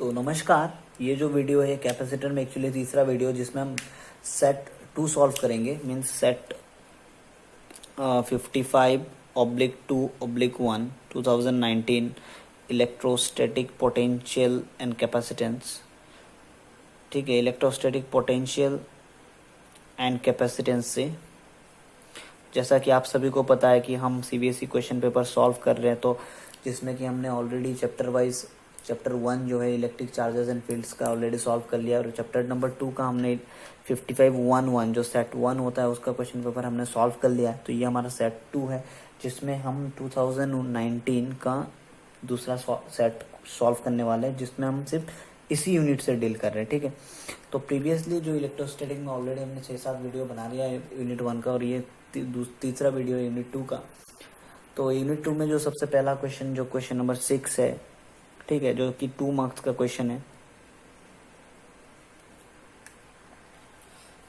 तो नमस्कार, ये जो वीडियो है कैपेसिटर में एक्चुअली तीसरा वीडियो जिसमें हम सेट 2 सॉल्व करेंगे। Means set 55/2/1 2019 electrostatic potential and capacitance. ठीक है, इलेक्ट्रोस्टैटिक पोटेंशियल एंड कैपेसिटेंस से जैसा कि आप सभी को पता है कि हम सीबीएसई क्वेश्चन पेपर सॉल्व कर रहे हैं, तो जिसमें कि हमने ऑलरेडी चैप्टर 1 जो है इलेक्ट्रिक चार्जेस एंड फील्ड्स का ऑलरेडी सॉल्व कर लिया, और चैप्टर नंबर 2 का हमने 55/1/1 जो सेट 1 होता है उसका क्वेश्चन पेपर हमने सॉल्व कर लिया है। तो ये हमारा सेट 2 है जिसमें हम 2019 का दूसरा सेट सॉल्व करने वाले हैं, जिसमें हम सिर्फ इसी यूनिट से डील कर रहे हैं। ठीक है, तो प्रीवियसली जो इलेक्ट्रोस्टैटिक में ऑलरेडी हमने 6-7 वीडियो बना लिया है यूनिट 1 का, और ये तीसरा वीडियो है यूनिट 2 का। तो यूनिट 2 में जो सबसे पहला क्वेश्चन जो क्वेश्चन नंबर 6 है, ठीक है, जो कि 2 मार्क्स का क्वेश्चन है।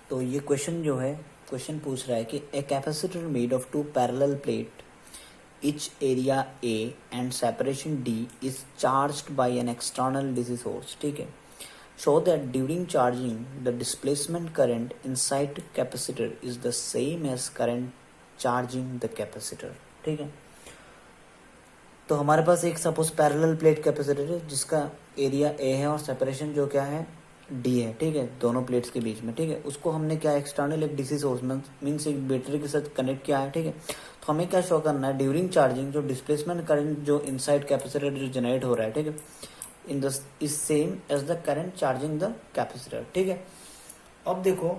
तो ये क्वेश्चन जो है क्वेश्चन पूछ रहा है कि a capacitor made of 2 parallel plate each area A and separation D is charged by an external DC source. ठीक है, show that during charging the displacement current inside capacitor is the same as current charging the capacitor. ठीक है, तो हमारे पास एक suppose parallel plate capacitor है जिसका area A है और सेपरेशन जो क्या है डी है। ठीक है, दोनों प्लेट्स के बीच में। ठीक है, उसको हमने क्या एक्सटर्नल एक डीसी सोर्स मीन्स एक बैटरी के साथ कनेक्ट किया है। ठीक है, तो हमें क्या शो करना है, ड्यूरिंग चार्जिंग जो डिस्प्लेसमेंट करंट जो इनसाइड कैपेसिटर जो जनरेट हो रहा है, ठीक है, in the is same as the current charging the capacitor. ठीक है, अब देखो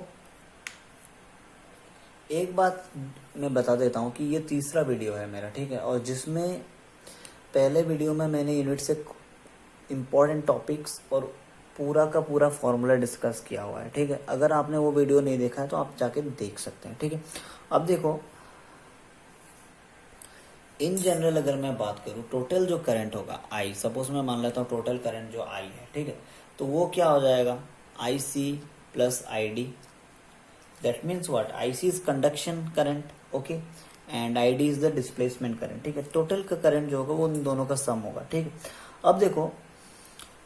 एक बात मैं बता देता हूँ कि ये तीसरा वीडियो है मेरा। ठीक है, और जिसमें पहले वीडियो में मैंने यूनिट से इम्पोर्टेंट टॉपिक्स और पूरा का पूरा फॉर्मूला डिस्कस किया हुआ है। ठीक है, अगर आपने वो वीडियो नहीं देखा है तो आप जाके देख सकते हैं। ठीक है, अब देखो इन जनरल अगर मैं बात करूँ टोटल जो करंट होगा आई, सपोज मैं मान लेता हूँ टोटल करंट जो आई है, ठीक है, तो वो क्या हो जाएगा I C plus I D. That means what, I C is conduction current, okay, and I D is the displacement current. ठीक है, टोटल का करंट जो होगा वो इन दोनों का सम होगा। ठीक है, अब देखो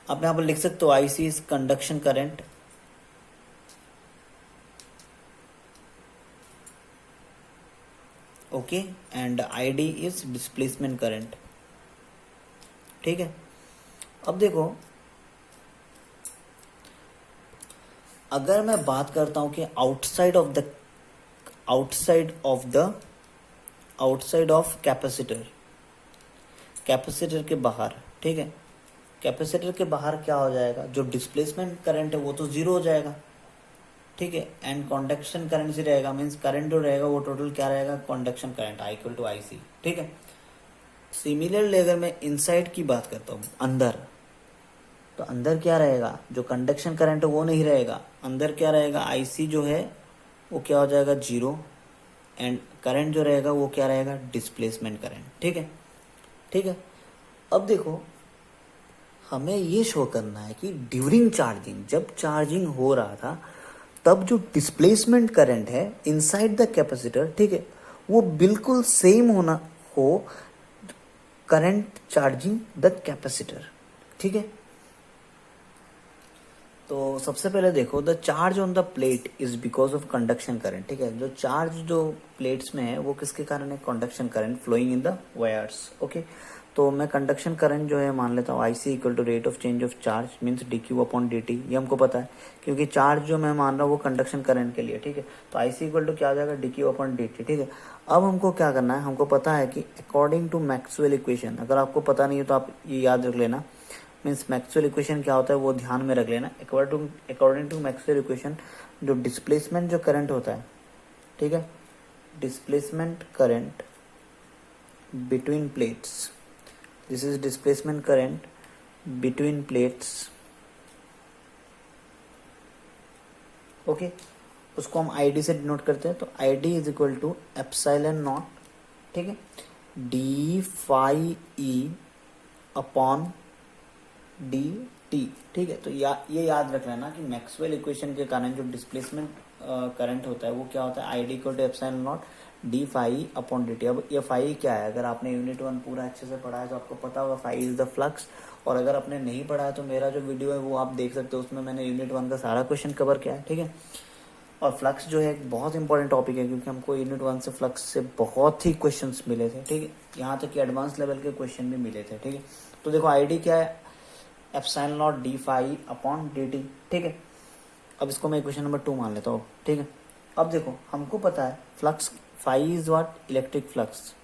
आप यहाँ पर लिख सकते हो I C is conduction current, okay, and I D is displacement current. ठीक है, अब देखो अगर मैं बात करता हूं कि आउटसाइड ऑफ कैपेसिटर के बाहर, ठीक है, कैपेसिटर के बाहर क्या हो जाएगा, जो डिस्प्लेसमेंट करंट है वो तो जीरो हो जाएगा। ठीक है, एंड कंडक्शन करंट से रहेगा, मीन्स करंट जो रहेगा वो टोटल क्या रहेगा, conduction current I equal to I C. ठीक है, सिमिलरली अगर मैं इनसाइड की बात करता हूँ अंदर, तो अंदर क्या रहेगा, जो कंडक्शन करंट है वो नहीं रहेगा, अंदर क्या रहेगा आई सी जो है वो क्या हो जाएगा जीरो, एंड करंट जो रहेगा वो क्या रहेगा डिस्प्लेसमेंट करंट। ठीक है, ठीक है, अब देखो हमें ये शो करना है कि ड्यूरिंग चार्जिंग, जब चार्जिंग हो रहा था तब जो डिस्प्लेसमेंट करंट है इनसाइड द कैपेसिटर, ठीक है, वो बिल्कुल सेम होना हो करंट चार्जिंग द कैपेसिटर। ठीक है, तो सबसे पहले देखो the charge on the plate is because of conduction current. ठीक है, जो चार्ज जो प्लेट्स में है वो किसके कारण है, conduction current flowing in the wires. Okay, तो मैं कंडक्शन करंट जो है मान लेता हूँ I C equal to rate of change of charge means D Q upon D T. ये हमको पता है क्योंकि चार्ज जो मैं मान रहा हूँ वो कंडक्शन करंट के लिए। ठीक है, तो आई सी इक्वल टू क्या आ जाएगा D Q upon D T. ठीक है, अब हमको क्या करना है, हमको पता है कि अकॉर्डिंग टू मैक्सवेल इक्वेशन, अगर आपको पता नहीं है तो आप ये याद रख लेना, मीन्स मैक्सवेल इक्वेशन क्या होता है वो ध्यान में रख लेना। अकॉर्डिंग टू मैक्सवेल इक्वेशन जो डिस्प्लेसमेंट जो करंट होता है, ठीक है, displacement current between plates, this is displacement current between plates, okay, उसको हम आई डी से डिनोट करते हैं। तो I D is equal to epsilon naught, ठीक है, D phi E upon D T. ठीक है, तो ये याद रख लेना कि मैक्सवेल इक्वेशन के कारण जो डिस्प्लेसमेंट करंट होता है वो क्या होता है I D equal to epsilon naught D phi upon D T. अब ये फाई क्या है, अगर आपने यूनिट 1 पूरा अच्छे से पढ़ा है तो आपको पता होगा फाई इज द फ्लक्स, और अगर आपने नहीं पढ़ा है तो मेरा जो वीडियो है वो आप देख सकते हो, उसमें मैंने यूनिट 1 का सारा क्वेश्चन कवर किया है, ठीक है। और फ्लक्स जो है एक बहुत इंपॉर्टेंट टॉपिक है, क्योंकि हमको यूनिट 1 से फ्लक्स से बहुत ही क्वेश्चंस मिले थे, ठीक है, यहाँ तक कि एडवांस लेवल के क्वेश्चन भी मिले थे, ठीक है। तो देखो आईडी क्या है, epsilon naught D phi upon D T, ठीक है। अब इसको मैं क्वेश्चन नंबर 2 मान लेता हूँ, ठीक है। अब देखो हमको पता है flux phi is what, electric flux,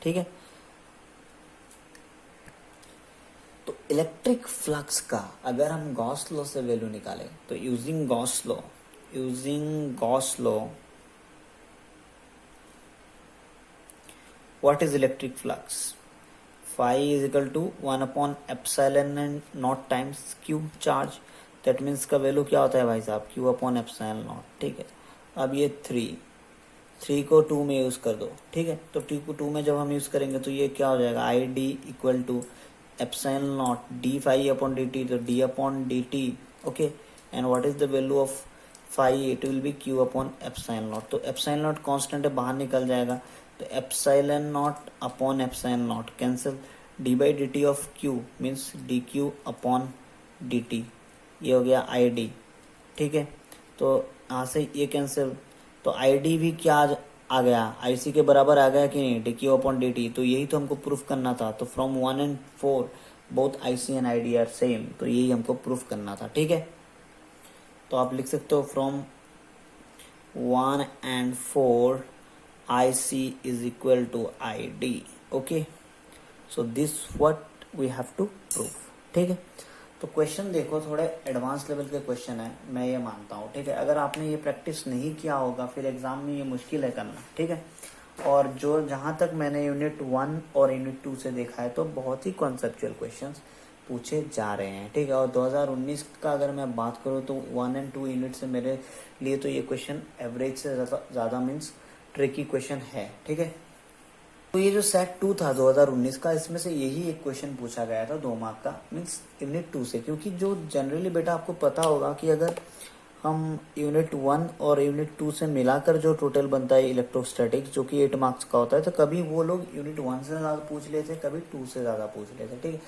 ठीक है। तो इलेक्ट्रिक फ्लक्स का अगर हम गॉस लॉ से वैल्यू निकालें तो using Gauss law what is electric flux, phi is equal to 1 upon epsilon and naught times Q charge, that means का वैल्यू क्या होता है भाई साहब, क्यू अपॉन एप्सिलॉन नॉट, ठीक है। अब ये 3 को 2 में यूज कर दो, ठीक है। तो 3 को 2 में जब हम यूज करेंगे तो ये क्या हो जाएगा, I D equal to epsilon naught D phi upon D T, तो D upon D T, okay. And what is the value of phi, it will be Q upon epsilon naught. तो epsilon naught constant है, बाहर निकल जाएगा, तो epsilon naught upon epsilon naught cancel, D by D T of Q means D Q upon D T, ये हो गया I D, ठीक है। तो यहाँ से ये कैंसिल, तो आई डी भी क्या आ गया, आई सी के बराबर आ गया कि नहीं, d Q upon D T. तो यही तो हमको प्रूफ करना था, तो from 1 and 4 both I C and I D are same, तो यही हमको प्रूफ करना था, ठीक है। तो आप लिख सकते हो from 1 and 4 IC is equal to ID, okay, so this what we have to prove, ठीक है। तो क्वेश्चन देखो थोड़े एडवांस लेवल के क्वेश्चन है, मैं ये मानता हूँ, ठीक है। अगर आपने ये प्रैक्टिस नहीं किया होगा फिर एग्जाम में ये मुश्किल है करना, ठीक है। और जो जहाँ तक मैंने यूनिट 1 और यूनिट 2 से देखा है तो बहुत ही कॉन्सेप्चुअल क्वेश्चंस पूछे जा रहे हैं, ठीक है। और 2019 का अगर मैं बात करूँ तो 1 and 2 यूनिट से मेरे लिए तो ये क्वेश्चन एवरेज से ज़्यादा मीन्स ट्रिकी क्वेश्चन है, ठीक है। तो ये जो सेट 2 था 2019 का, इसमें से यही एक क्वेश्चन पूछा गया था 2 मार्क का, मीन्स यूनिट 2 से। क्योंकि जो जनरली बेटा आपको पता होगा कि अगर हम यूनिट 1 और यूनिट 2 से मिलाकर जो टोटल बनता है इलेक्ट्रोस्टैटिक्स, जो कि 8 मार्क्स का होता है, तो कभी वो लोग यूनिट 1 से ज़्यादा पूछ लेते, कभी 2 से ज़्यादा पूछ लेते, ठीक है।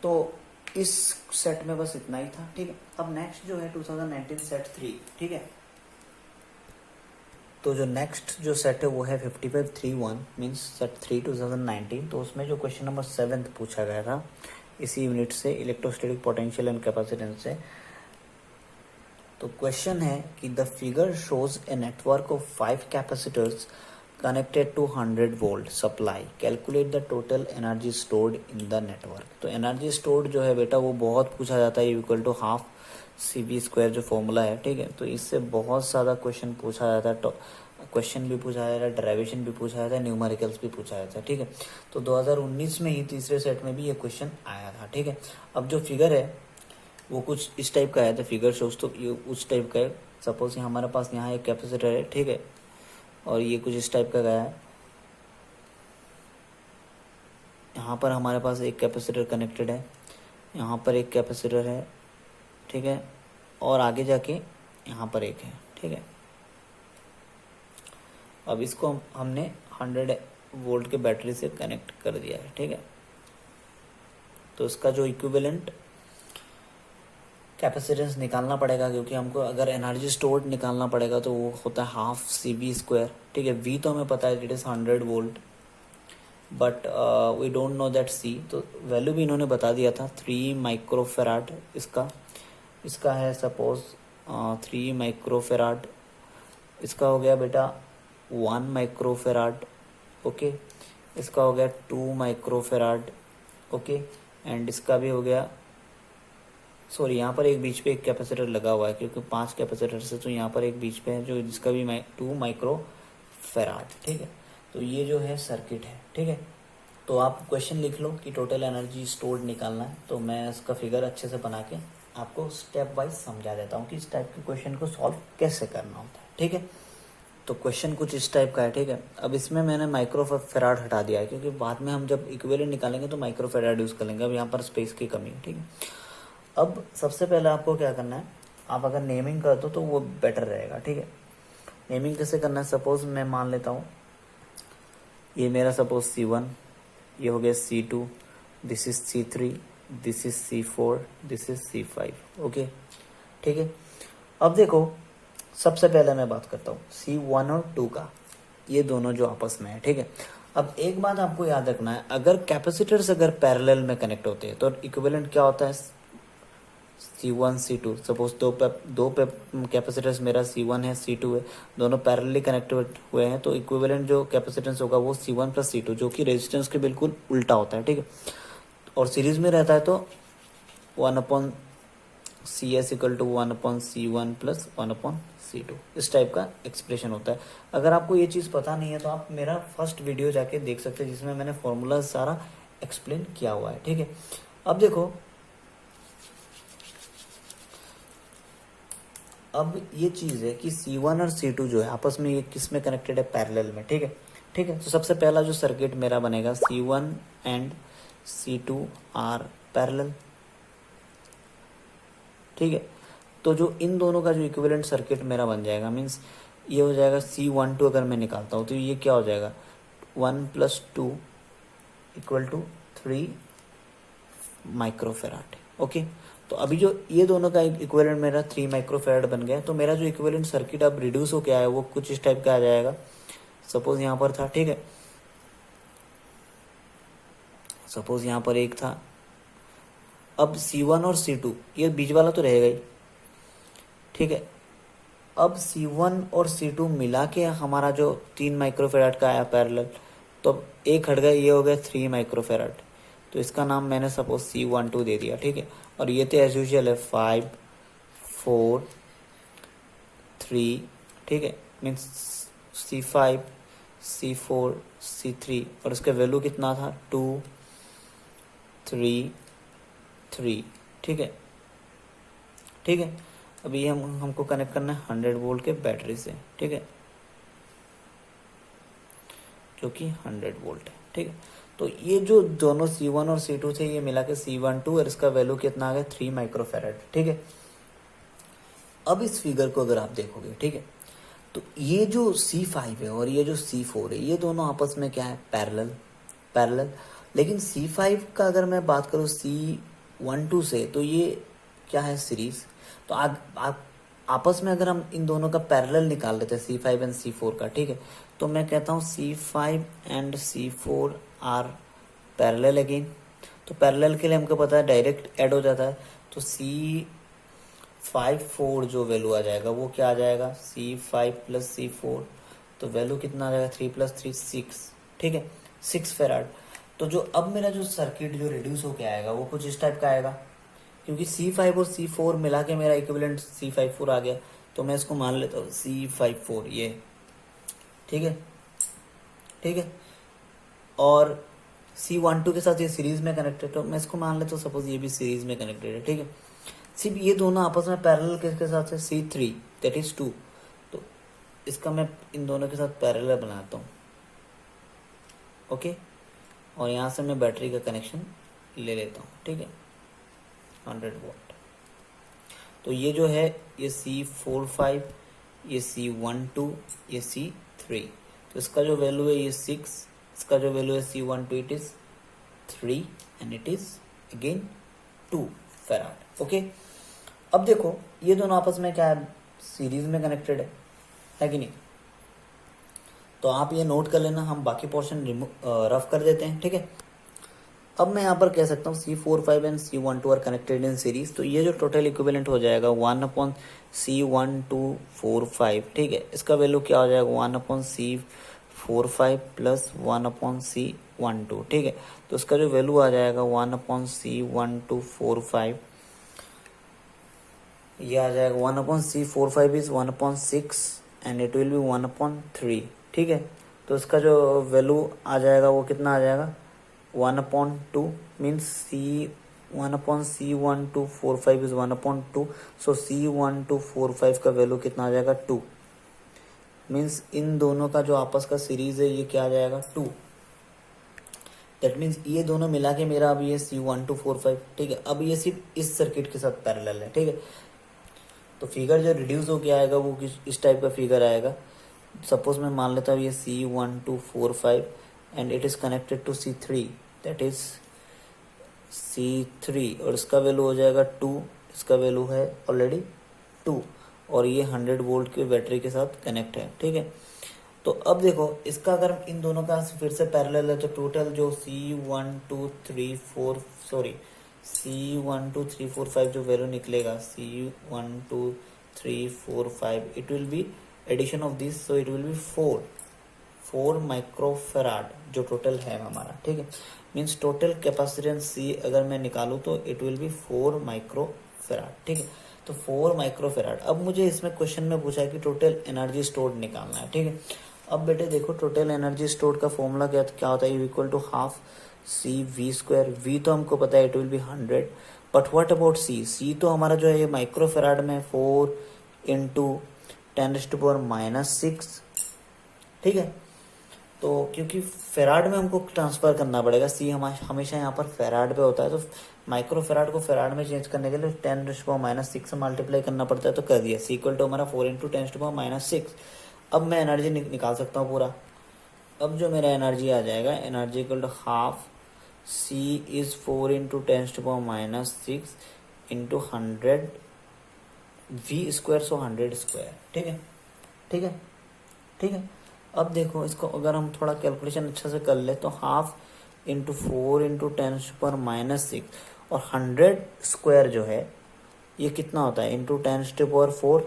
तो इस सेट में बस इतना ही था, ठीक है। अब नेक्स्ट जो है 2019 सेट 3, ठीक है। तो जो नेक्स्ट जो सेट है वो है 5531 मीन्स सेट 3 2019। तो उसमें जो क्वेश्चन नंबर 7 पूछा गया था इसी यूनिट से, इलेक्ट्रोस्टैटिक पोटेंशियल एंड कैपेसिटेंस से। तो क्वेश्चन है कि the figure shows a network of 5 capacitors connected to 100 volt supply, calculate the total energy stored in the network. तो एनर्जी स्टोर्ड जो है बेटा वो बहुत पूछा जाता है, इक्वल टू हाफ CV² जो फॉर्मूला है, ठीक है। तो इससे बहुत ज़्यादा क्वेश्चन पूछा जाता है, क्वेश्चन भी पूछा जाता है, डेरिवेशन भी पूछा जाता है, न्यूमेरिकल्स भी पूछा जाता है, ठीक है। तो 2019 में ही तीसरे सेट में भी ये क्वेश्चन आया था, ठीक है। अब जो फिगर है वो कुछ इस टाइप का है, तो फिगर शोज तो ये उस टाइप का है। सपोज हमारे पास यहाँ एक कैपेसिटर है, ठीक है, और ये कुछ इस टाइप का गया है। यहाँ पर हमारे पास एक कैपेसिटर कनेक्टेड है, यहाँ पर एक कैपेसिटर है, ठीक है, और आगे जाके यहाँ पर एक है, ठीक है। अब इसको हमने 100 वोल्ट के बैटरी से कनेक्ट कर दिया है, ठीक है। तो इसका जो इक्विवेलेंट कैपेसिटेंस निकालना पड़ेगा, क्योंकि हमको अगर एनर्जी स्टोर्ड निकालना पड़ेगा तो वो होता है हाफ CV², ठीक है। V तो हमें पता है it is 100 volt, but we don't know that C। तो वैल्यू भी इन्होंने बता दिया था 3 माइक्रोफेराड इसका है। सपोज 3 माइक्रोफेराड, इसका हो गया बेटा 1 माइक्रोफेराड, ओके। इसका हो गया 2 माइक्रोफेराड, ओके। एंड इसका भी हो गया, सॉरी यहाँ पर एक बीच पे एक कैपेसिटर लगा हुआ है, क्योंकि 5 कैपेसिटर से, तो यहाँ पर एक बीच पे है जो जिसका भी 2 माइक्रोफेराड, ठीक है। तो ये जो है सर्किट है, ठीक है। तो आप क्वेश्चन लिख लो कि टोटल एनर्जी स्टोर्ड निकालना है, तो मैं इसका फिगर अच्छे से बना के आपको स्टेप वाइज समझा देता हूँ कि इस टाइप के क्वेश्चन को सॉल्व कैसे करना होता है, ठीक है। तो क्वेश्चन कुछ इस टाइप का है, ठीक है। अब इसमें मैंने माइक्रोफेराड हटा दिया है, क्योंकि बाद में हम जब इक्विवेलेंट निकालेंगे तो माइक्रोफेराड यूज़ करेंगे। अब यहाँ पर स्पेस की कमी है, ठीक है। अब सबसे पहले आपको क्या करना है, आप अगर नेमिंग कर दो तो वो बेटर रहेगा, ठीक है। नेमिंग कैसे करना है, सपोज मैं मान लेता हूँ ये मेरा सपोज C1, ये हो गया C2, this is C3, this is C4, this is C5। Okay ठीक है। अब देखो सबसे पहले मैं बात करता हूँ C1 और 2 का, ये दोनों जो आपस में है, ठीक है। अब एक बात आपको याद रखना है, अगर कैपेसिटर्स अगर पैरेलल में कनेक्ट होते हैं तो इक्विवेलेंट क्या होता है, C1 C2। सपोज दो पे कैपेसिटर्स मेरा C1 है C2 है, दोनों पैरेलली कनेक्टेड हुए हैं, तो इक्विवेलेंट जो कैपेसिटेंस होगा वो C1 प्लस C2, जो कि रेजिस्टेंस के बिल्कुल उल्टा होता है, ठीक है। और सीरीज में रहता है तो 1/CS equal to 1/C1 plus 1/C2, इस टाइप का एक्सप्रेशन होता है। अगर आपको ये चीज़ पता नहीं है तो आप मेरा फर्स्ट वीडियो जाके देख सकते हैं, जिसमें मैंने फॉर्मूला सारा एक्सप्लेन किया हुआ है, ठीक है। अब देखो, अब ये चीज़ है कि C1 और C2 जो है आपस में ये किस में कनेक्टेड है, पैरेलल में, ठीक है। ठीक है, तो सबसे पहला जो सर्किट मेरा बनेगा, C1 and C2 are parallel, ठीक है। तो जो इन दोनों का जो इक्विवेलेंट सर्किट मेरा बन जाएगा, मीन्स ये हो जाएगा C12 अगर मैं निकालता हूँ तो ये क्या हो जाएगा, 1 + 2 = 3 माइक्रोफेराड। ओके, तो अभी जो ये दोनों का इक्विवेलेंट मेरा 3 माइक्रोफेराड बन गया, तो मेरा जो इक्विवेलेंट सर्किट अब रिड्यूस हो गया है वो कुछ इस टाइप का आ जाएगा। सपोज यहाँ पर था, ठीक है, सपोज यहाँ पर एक था, अब C1 और C2 ये बीच वाला तो रहेगा ही, ठीक है। अब C1 और C2 मिला के हमारा जो 3 माइक्रोफेराड का आया पैरेलल, तो अब एक हट गया, ये हो गया 3 माइक्रोफेराड, तो इसका नाम मैंने सपोज C12 दे दिया, ठीक है। और ये तो एज यूजुअल है 5 4 3, ठीक है, मीन्स C5 C4 C3, और इसका वैल्यू कितना था, 2 3 3, ठीक है। ठीक है, अभी हमको कनेक्ट करना है 100 वोल्ट के बैटरी से, ठीक है, जो कि 100 वोल्ट है, ठीक है। तो ये जो दोनों C1 और C2 थे ये मिला के C12, और इसका वैल्यू कितना आ गया, 3 माइक्रोफेराड, ठीक है। अब इस फिगर को अगर आप देखोगे, ठीक है, तो ये जो C5 है और ये जो C4 है, ये दोनों आपस में क्या है, पैरेलल पैरेलल। लेकिन C5 का अगर मैं बात करूँ C12 से, तो ये क्या है, सीरीज। तो आप आपस में अगर हम इन दोनों का पैरेलल निकाल लेते हैं, C5 एंड C4 का, ठीक है, तो मैं कहता हूँ C5 and C4 are parallel again. तो पैरेलल के लिए हमको पता है डायरेक्ट ऐड हो जाता है, तो C54 जो वैल्यू आ जाएगा वो क्या आ जाएगा, C5 + C4, तो वैल्यू कितना आ जाएगा, 3 + 3 6, ठीक है, 6 फेराड। तो जो अब मेरा जो सर्किट जो रिड्यूस होके आएगा वो कुछ इस टाइप का आएगा, क्योंकि C5 और C4 मिला के मेरा इक्विवेलेंट C54 आ गया, तो मैं इसको मान लेता हूँ C54 ये, ठीक है, ठीक है। और C12 के साथ ये सीरीज में कनेक्टेड, तो मैं इसको मान लेता हूँ सपोज ये भी सीरीज में कनेक्टेड है, ठीक है। सिर्फ ये दोनों आपस में पैरेलल किसके साथ है, C3 दैट इज 2, तो इसका मैं इन दोनों के साथ पैरेलल बनाता हूँ, ओके। और यहाँ से मैं बैटरी का कनेक्शन ले लेता हूँ, ठीक है, 100 वोल्ट। तो ये जो है ये C45, ये C12, ये C3, तो इसका जो वैल्यू है ये 6, इसका जो वैल्यू है C12 it is 3 and it is again 2 farad, okay. अब देखो ये दोनों आपस में क्या है, सीरीज में कनेक्टेड है कि नहीं। तो आप ये नोट कर लेना, हम बाकी पोर्शन रफ कर देते हैं, ठीक है। अब मैं यहाँ पर कह सकता हूँ C45 and C12 are connected in series, तो ये जो टोटल इक्विवेलेंट हो जाएगा 1/C1245, ठीक है। इसका वैल्यू क्या हो जाएगा, 1/C45 + 1/C12, ठीक है। तो इसका जो वैल्यू आ जाएगा 1/C1245, ये आ जाएगा 1/C45 is 1/6 and it will B 1/3, ठीक है। तो इसका जो वैल्यू आ जाएगा वो कितना आ जाएगा, 1/2, means 1/C1245 is 1/2, so C1245 का वैल्यू कितना आ जाएगा, 2, मीन्स इन दोनों का जो आपस का सीरीज है ये क्या आ जाएगा, 2। दैट मीन्स ये दोनों मिला के मेरा अब ये C1245, ठीक है। अब ये सिर्फ इस सर्किट के साथ पैरेलल है, ठीक है। तो फिगर जो रिड्यूस होके आएगा वो इस टाइप का फिगर आएगा, सपोज मैं मान लेता हूँ ये C1245 and it is connected to C3, that is C3 और इसका वैल्यू हो जाएगा 2, इसका वैल्यू है ऑलरेडी 2 और ये 100 वोल्ट की बैटरी के साथ कनेक्ट है, ठीक है। तो अब देखो इसका अगर इन दोनों का फिर से पैरेलल है तो टोटल जो C12345 जो वैल्यू निकलेगा C12345 it will be addition of this, so it will be 4 microfarad जो टोटल है हमारा, ठीक है। मीन्स टोटल कैपेसिटेंस C अगर मैं निकालूं तो इट विल बी 4 माइक्रोफेराड, ठीक है। तो 4 माइक्रोफेराड। अब मुझे इसमें क्वेश्चन में पूछा है कि टोटल एनर्जी स्टोर्ड निकालना है, ठीक है। अब बेटे देखो टोटल एनर्जी स्टोर्ड का फॉर्मूला क्या होता है, equal to half CV²। V तो हमको पता है it will B 100, but what about C तो हमारा जो है ये माइक्रोफेराड में 4 इंटू 10⁻⁻⁶, ठीक है। तो क्योंकि फेराड में हमको ट्रांसफर करना पड़ेगा, C हमेशा यहाँ पर फेराड पे होता है, तो माइक्रोफेराड को फेराड में चेंज करने के लिए 10⁻⁻⁶ से मल्टीप्लाई करना पड़ता है, तो कर दिया। C इक्वल टू हमारा 4 इंटू 10⁻⁻⁶। अब मैं एनर्जी निकाल सकता हूँ पूरा। अब जो मेरा एनर्जी आ जाएगा, energy equal to half C is 4 into 10⁻⁻⁶ into 100 V², so 100², ठीक है, ठीक है, ठीक है। अब देखो इसको अगर हम थोड़ा कैलकुलेशन अच्छा से कर ले तो हाफ इंटू 4 इंटू 10⁻⁻⁶ और 100² जो है ये कितना होता है, इंटू 10⁻⁴।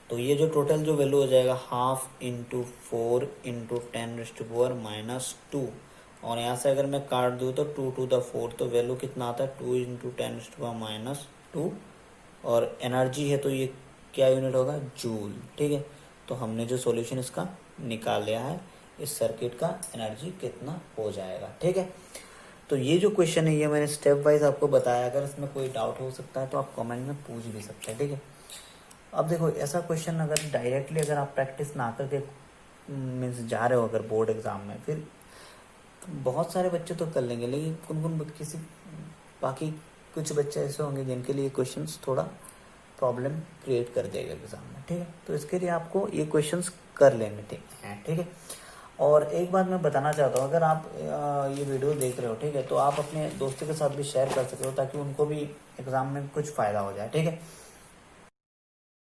तो ये जो टोटल जो वैल्यू हो जाएगा हाफ इंटू 4 इंटू 10⁻⁻² और यहाँ से अगर मैं काट दूँ तो 2 टू द 4, तो वैल्यू कितना आता है 2 इंटू 10⁻⁻² और एनर्जी है तो ये क्या यूनिट होगा, जूल, ठीक है। तो हमने जो सॉल्यूशन इसका निकाल लिया है, इस सर्किट का एनर्जी कितना हो जाएगा, ठीक है। तो ये जो क्वेश्चन है ये मैंने स्टेप वाइज आपको बताया, अगर इसमें कोई डाउट हो सकता है तो आप कमेंट में पूछ भी सकते हैं, ठीक है। अब देखो ऐसा क्वेश्चन अगर डायरेक्टली अगर आप प्रैक्टिस ना करके मीन्स जा रहे हो अगर बोर्ड एग्जाम में, फिर बहुत सारे बच्चे तो कर लेंगे, लेकिन किसी बाकी कुछ बच्चे ऐसे होंगे जिनके लिए क्वेश्चंस थोड़ा प्रॉब्लम क्रिएट कर देगा एग्जाम में, ठीक है। तो इसके लिए आपको ये क्वेश्चंस कर लेने ठीक है। और एक बात मैं बताना चाहता हूँ, अगर आप ये वीडियो देख रहे हो, ठीक है, तो आप अपने दोस्तों के साथ भी शेयर कर सकते हो ताकि उनको भी एग्जाम में कुछ फ़ायदा हो जाए, ठीक है।